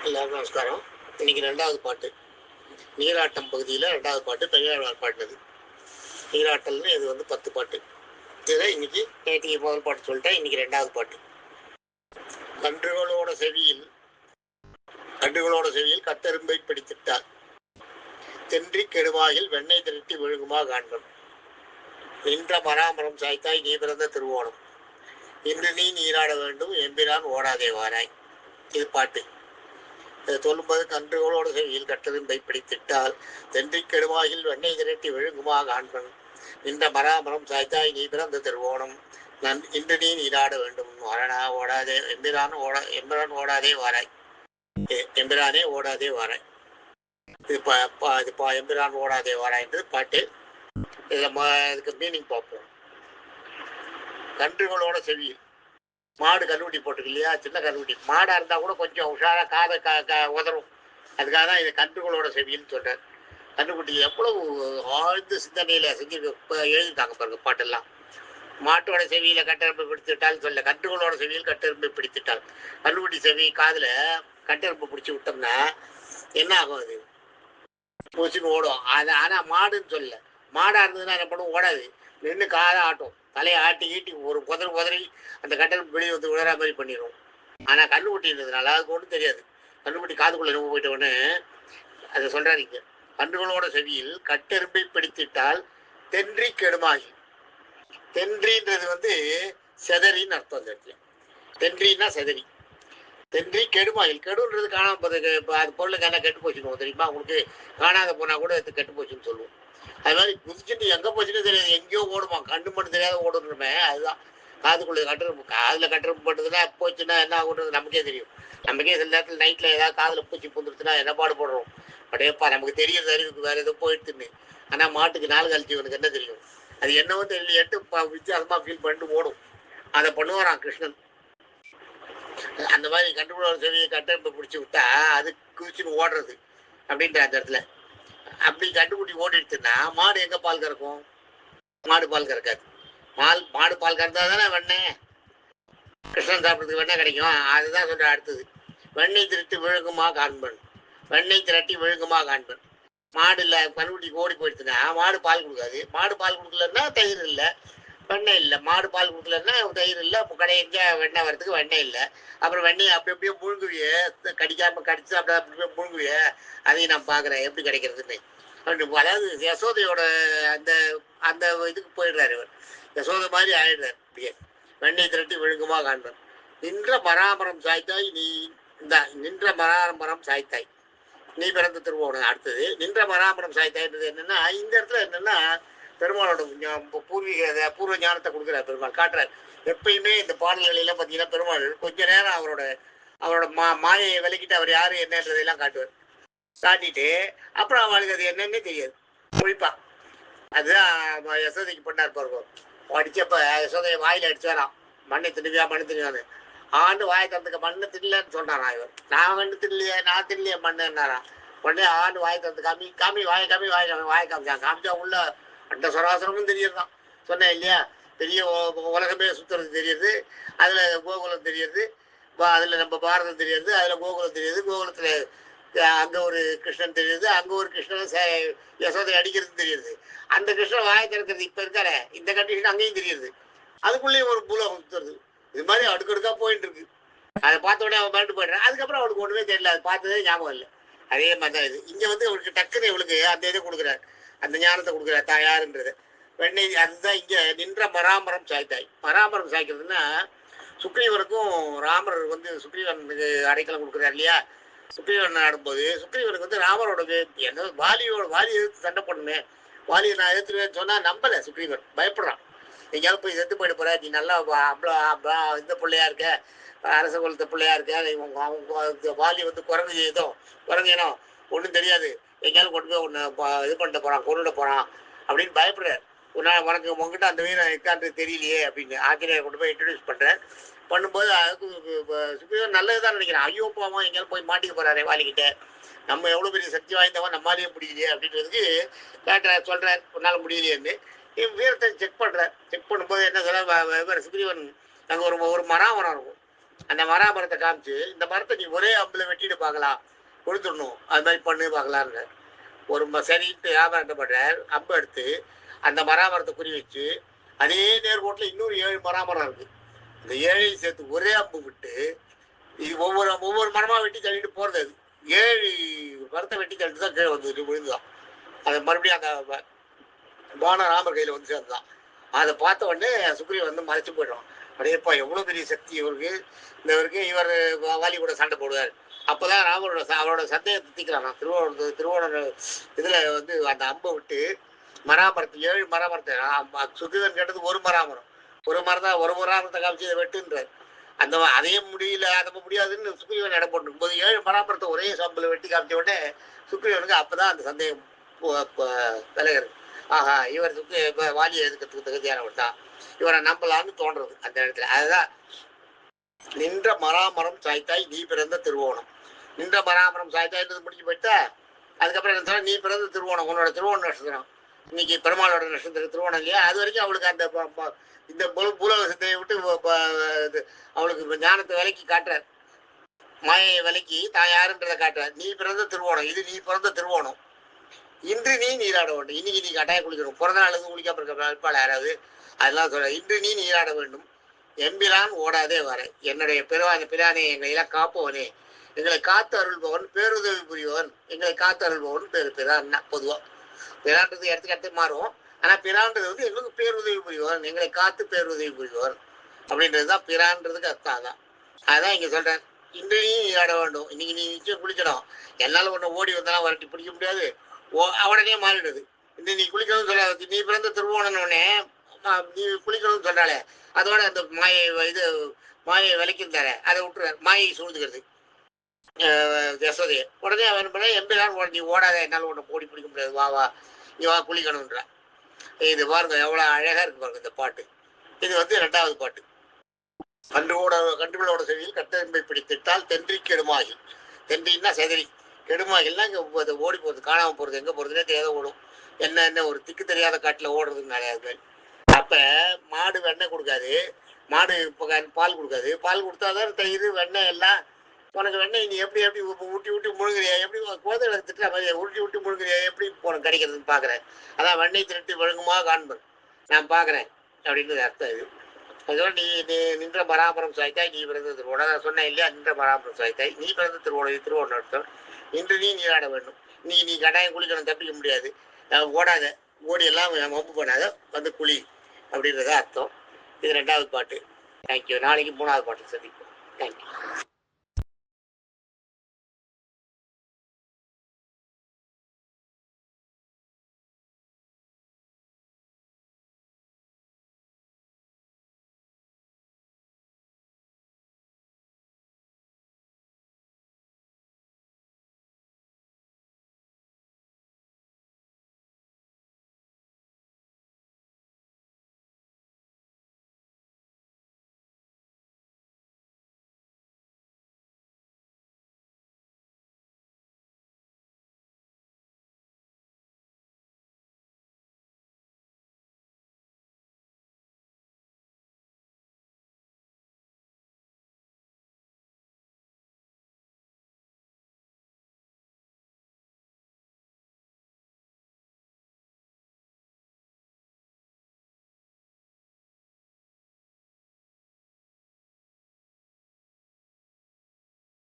எல்லாருக்கும் நமஸ்காரம். இன்னைக்கு ரெண்டாவது பாட்டு, நீராட்டம் பகுதியில் ரெண்டாவது பாட்டு பெரியாழ்வார் பாட்டுது. நீராட்டல்னு இது 10 பாட்டு. இதில் இன்னைக்கு நேற்று முதல் பாட்டு சொல்லிட்டேன். இன்னைக்கு ரெண்டாவது பாட்டு. கன்றுகளோட செவியில் கட்டெரும்பை பிடித்திட்டார், தென்றி கெடுவாயில் வெண்ணெய் திரட்டி விழுகுமா காண்பன், நின்ற மராமரம் சாய்த்தாய் நீ பிறந்த திருவோணம், இன்று நீ நீராட வேண்டும் எம்பிரான் ஓடாதே வாராய். இது பாட்டு. சொல்லும்போது கன்றுகளோடு செவியில் கட்டெரும்பை பிடித்திட்டால் தென்றி கெடுவாயில் வெண்ணெய் திரட்டி விழுங்குமா காண்பன், நின்ற மராமரம் சாய்த்தாய் நீ பிறந்த திருவோணம், இன்று நீ நீராட வேண்டும் வாரணா ஓடாதே எம்பிரான் ஓடாதே வாராய். எம்பிரானே ஓடாதே வாராய். இது எம்பிரான் ஓடாதே வாராய்ன்றது பாட்டு. இதுக்கு மீனிங் பார்ப்போம். கன்றுகளோட செவியில், மாடு கண்ணுக்குட்டி போட்டுருக்கு இல்லையா, சின்ன கண்ணுக்குட்டி. மாடாக இருந்தால் கூட கொஞ்சம் உஷாராக காதை உதறும். அதுக்காக தான் இதை கன்றுகளோட செவின்னு சொல்கிறேன். கண்ணுக்குட்டி எவ்வளவு ஆழ்ந்த சிந்தனையில் செஞ்சு எழுதிட்டாங்க பாருங்க பாட்டெல்லாம். மாட்டோட செவியில் கட்டெரும்பை பிடித்துட்டால் சொல்ல, கன்றுகளோட செவியில் கட்டெரும்பை பிடித்துட்டால். கண்ணுக்குட்டி செவி காதில் கட்டெரும்பை பிடிச்சி விட்டோம்னா என்ன ஆகும்? அது பூச்சின்னு ஓடும். அது ஆனால் மாடுன்னு சொல்ல, மாடாக இருந்ததுன்னா என்ன பண்ணும்? ஓடாது, நின்று காதை ஆட்டும், தலையை ஆட்டி ஈட்டி ஒரு உதறி அந்த கட்டெரும்பு வெளியே விழுற மாதிரி பண்ணிடும். ஆனால் கண்ணுக்குட்டி இருந்ததுனால அதுக்கு ஒன்றும் தெரியாது. கண்ணுக்குட்டி காதுக்குள்ளே ரொம்ப போயிட்ட உடனே அதை சொல்கிறாங்க. கன்றுகளோட செவியில் கட்டெரும்பை பிடித்திட்டால் தென்றி கெடுமாகி. தென்றின்றது செதறின்னு அர்த்தம். அந்த இடத்துல தென்றின்னா செதறி. தென்றி கெடுமாயில், கெடுன்றது காணாம போது. அது பொருளுக்கு என்ன கெட்டு போச்சுன்னு தெரியுமா உங்களுக்கு? காணாத போனால் கூட அது கெட்டு போச்சுன்னு சொல்லுவோம். அது மாதிரி குதிச்சுட்டு எங்கே போச்சுன்னு தெரியாது, எங்கேயோ ஓடுமா, கண்டு மட்டும் தெரியாத ஓடுறமே. அதுதான் காதுக்குள்ளே கட்டெரும்பு. காதில் கட்டெரும்பு பட்டுதுன்னா போச்சுன்னா என்ன ஆகுன்றது நமக்கே தெரியும். நமக்கே சில நேரத்தில் நைட்டில் ஏதாவது காதில் பூச்சி பூந்துருச்சுன்னா என்ன பாடுபடுறோம். அப்படியேப்பா நமக்கு தெரியுது அறிவுக்கு வேறு எதுவும் போயிடுத்துன்னு. ஆனால் மாட்டுக்கு நாள் கழிச்சு இவனுக்கு என்ன தெரியும்? அது என்னவோ தெரியலையேட்டு வித்தியாசமாக ஃபீல் பண்ணிட்டு ஓடும். அதை பண்ணுவாரான் கிருஷ்ணன். அந்த மாதிரி கண்டுபிடிச்ச செவியை கட்டெரும்பை பிடிச்சி விட்டா அது குதிச்சுன்னு ஓடுறது அப்படின்ற அந்த இடத்துல. அப்படி கண்டுபிடி ஓடிடுச்சுன்னா மாடு எங்கே பால் கறக்கும்? மாடு பால் கறக்காது. மாடு பால் கறந்தா தானே வெண்ணெய், கிருஷ்ணன் சாப்பிட்றதுக்கு வெண்ணெய் கிடைக்கும். அதுதான் சொல்ற அடுத்தது. வெண்ணெய் திரட்டி விழுங்குமா காண்பன், வெண்ணெய் திரட்டி விழுங்குமா காண்பன். மாடு இல்லை, கண்ணுக்குட்டிக்கு ஓடி போயிடுச்சுன்னா மாடு பால் கொடுக்காது. மாடு பால் கொடுக்கலன்னா தயிர் இல்லை, வெண்ணெய் இல்லை. மாடு பால் கொடுக்கலன்னா தயிர் இல்லை, கடையிங்க வெண்ணெய் வரதுக்கு வெண்ணெய் இல்லை. அப்புறம் வெண்ணெய் அப்படி அப்படியே முழுங்குவியே, கடிச்சு அப்படி அப்படியே முழுங்குவியே. அதையும் நான் பார்க்குறேன் எப்படி கிடைக்கிறதுன்னு. அதாவது யசோதையோட அந்த அந்த இதுக்கு போயிடுறாரு இவர். யசோதை மாதிரி ஆயிடுறாரு அப்படியே. வெண்ணெய் திரட்டி விழுங்குமா காண்பன், நின்ற மராமரம் சாய்த்தாய் நீ நின்ற மராமரம் சாய்த்தாய் நீ பிறந்த திருவோணம். அடுத்தது நின்ற மராமரம் சாய்த்தாய்ன்றது என்னன்னா, இந்த இடத்துல என்னன்னா பெருமாளோட பூர்வ ஞானத்தை கொடுக்குறார் பெருமாள், காட்டுறார். எப்பயுமே இந்த பாடல்களெல்லாம் பார்த்தீங்கன்னா பெருமாள் கொஞ்ச நேரம் அவரோட மாயையை விலக்கிட்டு அவர் யாரு என்னன்றதையெல்லாம் காட்டுவார். காட்டிட்டு அப்புறம் அவளுக்கு அது என்னன்னே தெரியாது, ஒழிப்பா. அதுதான் யசோதைக்கு பண்ணார் பாருங்க. அடிச்சப்ப யசோதையை வாயில் அடிச்சாராம், மண்ணை தின்னுவியான்னு. ஆண்டு வாயை திறந்துக்க, மண்ணை தின்னலன்னு சொன்னாராம் இவர். நான் கண்டு தின்னலையே, நான் தின்னலையே மண்ணுன்னாராம். உடனே ஆண்டு வாயை திறந்து காமி வாயை காமிச்சான். காமிச்சா உள்ள அந்த சராசரமும் தெரியறதான். சொன்னேன் இல்லையா, பெரிய உலகமே சுத்துறது தெரியுது. அதில் கோகுலம் தெரியுது, அதில் நம்ம பாரதம் தெரியுது, அதில் கோகுலம் தெரியுது. கோகுலத்தில் அங்கே ஒரு கிருஷ்ணன் தெரியுது, அங்கே ஒரு கிருஷ்ணன் யசோதை அடிக்கிறது தெரியுது. அந்த கிருஷ்ணன் வாயை திறக்கிறது இப்போ இருக்கார இந்த கண்டிஷன் அங்கேயும் தெரியுது. அதுக்குள்ளேயும் ஒரு பூலோகம் சுத்துறது. இது மாதிரி அடுக்கடுக்காக போயிட்டு இருக்கு. அதை பார்த்த உடனே அவன் மறந்து போயிடுறான். அதுக்கப்புறம் அவனுக்கு ஒன்றுமே தெரியல, அது பார்த்ததே ஞாபகம் இல்லை. அதே மாதிரி தான் இது. இங்கே அவனுக்கு டக்குன்னு இவளுக்கு அந்த இதை கொடுக்குறாரு, அந்த ஞானத்தை கொடுக்குறாரு தாயாருன்றது. வெண்ணெய் அதுதான் இங்கே நின்ற மராமரம் சாய்த்தாய். மராமரம் சாய்க்கிறதுன்னா சுக்ரீவனுக்கும் ராமர் சுக்ரீவனுக்கு அடைக்கலம் கொடுக்குறாரு இல்லையா. சுக்ரீவன் ஆடும்போது சுக்ரீவனுக்கு ராமரோட என்ன வாலி எதிர்த்து சண்டை பண்ணுமே, வாலியை நான் எதிர்த்துவேன்னு சொன்னால் நம்பலை சுக்ரீவன், பயப்படுறான். எங்கேயாவது போய் செத்து போயிட்டு போற, நீ நல்லா இந்த பிள்ளையா இருக்க, அரச குலத்த பிள்ளையா இருக்க, அவங்க வாலி குரங்கு ஒன்றும் தெரியாது, எங்கேயாவது கொண்டு போய் ஒன்று இது பண்ணிட்டு போறான், கொண்டுட போறான் அப்படின்னு பயப்படுறாரு. உங்ககிட்ட அந்த வீரம் இருக்கான்றது தெரியலையே அப்படின்னு ஆஞ்சநேயர் கொண்டு போய் இன்ட்ரடியூஸ் பண்ணும்போது அதுக்கு சுக்ரீவன் நல்லதுதான் நினைக்கிறான். ஐயோ போவான், எங்கேயாவது போய் மாட்டிக்க போறாரு வாலிக்கிட்ட, நம்ம எவ்வளோ பெரிய சக்தி வாய்ந்தவன், நம்மளாலேயே முடியலையே அப்படின்றதுக்கு கேட்டார், சொல்றார் உன்னால முடியலையேன்னு. வீரத்தை செக் பண்ணும்போது என்ன சொல்ல, சுக்ரீவன் அங்கே ஒரு மராவனம் இருக்கும். அந்த மராமரத்தை காமிச்சு இந்த மரத்தை நீ ஒரே அம்புல வெட்டிட்டு பார்க்கலாம், கொடுத்துடணும், அது மாதிரி பண்ணு பார்க்கலான்னு. ஒரு சரின்ட்டு வியாபாரம் என்ன பண்ணுறார், அம்பை எடுத்து அந்த மராமரத்தை குறி வச்சு அதே நேர்கோட்டில் இன்னொரு 7 மராமரம் இருக்குது. இந்த 7ஐயும் சேர்த்து ஒரே அம்பு விட்டு இது ஒவ்வொரு ஒவ்வொரு மரமாக வெட்டி தள்ளிட்டு போகிறது. அது 7 மரத்தை வெட்டி தள்ளிட்டு தான் கீழே வந்து விழுந்துதான். அதை மறுபடியும் அந்த பானம் ராமர் கையில் வந்து சேர்ந்துதான். அதை பார்த்த உடனே சுக்ரீவன் வந்து மறைச்சு போயிடுவான். அப்படியேப்பா எவ்வளோ பெரிய சக்தி இவருக்கு, இவருக்கு இவர் வாலி கூட சண்டை போடுவார். அப்போதான் அவரோட சந்தேகத்தை தீக்கிறான். திருவோண இதில் வந்து அந்த அம்பை விட்டு மராமரத்தை 7 மராமரத்தை சுக்ரீவன் கேட்டது ஒரு மராமரம், ஒரு மரத்தை காமிச்சு இதை வெட்டுன்றார். அந்த அதையும் முடியல, அதை முடியாதுன்னு சுக்ரீவன் இடம் போட்டு 7 மராமரத்தை ஒரே சம்பில் வெட்டி காமிச்ச உடனே சுக்ரீவனுக்கு அப்போதான் அந்த சந்தேகம் விலகிறது. ஆஹா, இவர் வாலியை எதுக்கிறதுக்கு தகுதியானவர் தான், இவரை நம்பலான்னு தோன்றது அந்த இடத்துல. அதுதான் நின்ற மராமரம் சாய்த்தாய் நீ பிறந்த திருவோணம். நின்ற மராமரம் சாய்த்தாய்ன்றது முடிஞ்சு போயிட்டா அதுக்கப்புறம் என்ன சொன்னா, நீ பிறந்த திருவோணம், உன்னோட திருவோண நட்சத்திரம் இன்னைக்கு பெருமாளோட நட்சத்திரம் திருவோணம் இல்லையா, அது வரைக்கும் அவளுக்கு அந்த இந்த பூலோக சித்தையை விட்டு அவளுக்கு ஞானத்தை விலைக்கு காட்டுறார், மாயை விலைக்கு தான் யாருன்றதை காட்டுறார். நீ பிறந்த திருவோணம், இது நீ பிறந்த திருவோணம், இன்று நீ நீராட வேண்டும். இன்னைக்கு நீ கட்டாயம் குளிக்கணும், பிறந்த நாளுக்கு குளிக்காம இருக்க யாராவது அதெல்லாம் சொல்ற. இன்று நீ நீராட வேண்டும், எம்பிரான் ஓடாதே வர, என்னுடைய பிரானே எங்களையெல்லாம் காப்பவனே, எங்களை காத்து அருள்பவன், பேருதவி புரிபவன், எங்களை காத்து அருள்பவன் பிரான்னா. பொதுவா பிரான்றது இடத்துக்கு மாறும், ஆனா பிரான்றது வந்து எங்களுக்கு பேருதவி புரிபவன், எங்களை காத்து பேருதவி புரிபவன் அப்படின்றதுதான் பிரான்றதுக்கு அர்த்தம். தான் அதான் இங்க சொல்றேன், இன்று நீ நீராட வேண்டும், இன்னைக்கு நீ நிச்சயம் குளிக்கணும். என்னால ஒன்று ஓடி வந்தாலும் வரட்டி பிடிக்க முடியாது, அவனே மாறிடுது. இந்த நீ குளிக்கணும்னு சொல்லாது, நீ பிறந்த திருவோணனே நீ குளிக்கணும்னு சொல்றாளே, அதோட அந்த மாயை விலைக்கிருந்தார அதை விட்டுறாரு, மாயை சூழ்ந்துக்கிறது யசோதைய. உடனே அவன் பண்ண எம்பிதான் நீ ஓடாத, என்னால் உன்னை ஓடி பிடிக்க முடியாது, வா நீ வா குளிக்கணும்ன்றான். இது பாருங்க எவ்வளோ அழகா இருக்கு பாருங்க இந்த பாட்டு. இது வந்து 2வது பாட்டு. கன்றுகளோட செவியில் கட்டெரும்பை பிடித்திட்டால் தென்றி கெடுமாகி, தென்றின்னா செதறி, கெடுமாகில்லாம் இங்கே ஓடி போகிறது, காணாமல் போகிறது, எங்கே போகிறதுனே தேவை ஓடும். என்ன ஒரு திக்கு தெரியாத காட்டில் ஓடுறதுன்னு நிறையா. அப்போ மாடு வெண்ணெய் கொடுக்காது, மாடு பால் கொடுக்காது, பால் கொடுத்தாதான் தயிர் வெண்ணெய் எல்லாம். உனக்கு வெண்ணெய் நீ எப்படி ஊட்டி முழுங்குறியா, எப்படி குழந்தைகளை திட்டுற மாதிரி ஊட்டி முழுங்குறியா, எப்படி உனக்கு கிடைக்கிறதுன்னு பார்க்குறேன். அதான் வெண்ணெய் திருட்டு விழுங்குமா காண்பன் நான் பார்க்குறேன் அப்படின்றது அர்த்தம். இது அதோட நீ நின்ற மராமரம் சாய்த்தாய் நீ பிறந்த திருவோணம், நான் சொன்னேன் இல்லையா, நின்ற மராமரம் சாய்த்தாய் நீ பிறந்த திருவோணம், திருவோணம் அர்த்தம். இன்று நீ நீராட வேண்டும், நீ கட்டாயம் குளிக்கணும், தப்பிக்க முடியாது, ஓடாத, ஓடி எல்லாம் மப்பு பண்ணாத, வந்து குளி அப்படின்றத அர்த்தம். இது 2வது பாட்டு. தேங்க்யூ. நாளைக்கு 3வது பாட்டு சந்திப்போம். தேங்க்யூ.